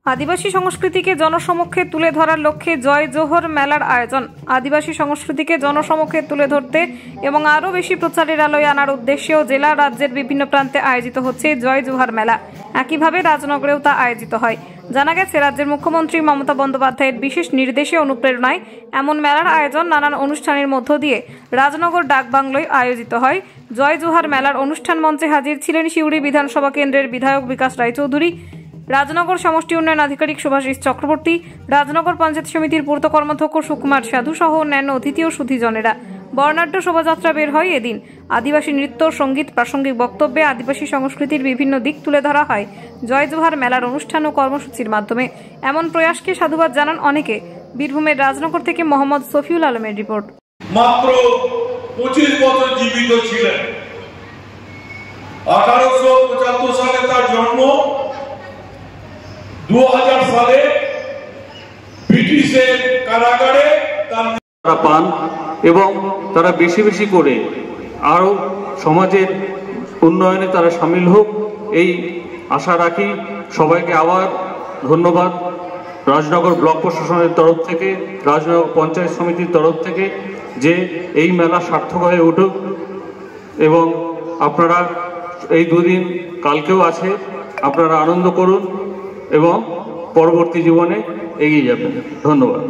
আদিবাসী সংস্কৃতিকে জনসমক্ষে তুলে ধরার লক্ষ্যে জয় জোহর মেলার আয়োজন। আদিবাসী সংস্কৃতিকে জনসমক্ষে তুলে ধরতে এবং আরও বেশি প্রচারের আলোয় আনার উদ্দেশ্যেও জেলা রাজ্যের বিভিন্ন প্রান্তে আয়োজিত হচ্ছে জয় জোহর মেলা। একইভাবে রাজনগরেও তা আয়োজিত হয়। জানা গেছে, রাজ্যের মুখ্যমন্ত্রী মমতা বন্দ্যোপাধ্যায়ের বিশেষ নির্দেশে অনুপ্রেরণায় এমন মেলার আয়োজন নানান অনুষ্ঠানের মধ্য দিয়ে রাজনগর ডাকবাংলোয় আয়োজিত হয়। জয় জোহর মেলার অনুষ্ঠান মঞ্চে হাজির ছিলেন সিউড়ি বিধানসভা কেন্দ্রের বিধায়ক বিকাশ রায়চৌধুরী, রাজনগর সমষ্টি উন্নয়ন আধিকারিক সুভাষিস চক্রবর্তী, রাজনগর পঞ্চায়েত সমিতির পূর্ত কর্মাধ্যক্ষ সুকুমার সাধু সহ অন্যান্য অতিথি ও সুধীজনেরা। বর্ণাঢ্য শোভাযাত্রা বের হয় এদিন। আদিবাসী নৃত্য, সঙ্গীত, প্রাসঙ্গিক বক্তব্যে আদিবাসী সংস্কৃতির বিভিন্ন দিক তুলে ধরা হয় জয় জোহর মেলার অনুষ্ঠান ও কর্মসূচির মাধ্যমে। এমন প্রয়াসকে সাধুবাদ জানান অনেকে। বীরভূমের রাজনগর থেকে মোহাম্মদ সফিউল আলমের রিপোর্ট। মাত্র 25 বছর জীবিত ছিলেন। 1875 সালে তার জন্ম। 2000 সালে ব্রিটিশের কারাগারে তারা পান এবং তারা বেশি বেশি করে আরো সমাজের উন্নয়নে তারা সামিল হোক, এই আশা রাখি। সবাইকে আবার ধন্যবাদ রাজনগর ব্লক প্রশাসনের তরফ থেকে, রাজনগর পঞ্চায়েত সমিতির তরফ থেকে, যে এই মেলা সার্থক হয়ে উঠুক এবং আপনারা এই দুদিন কালকেও আছে, আপনারা আনন্দ করুন এবং পরবর্তী জীবনে এগিয়ে যাবেন। ধন্যবাদ।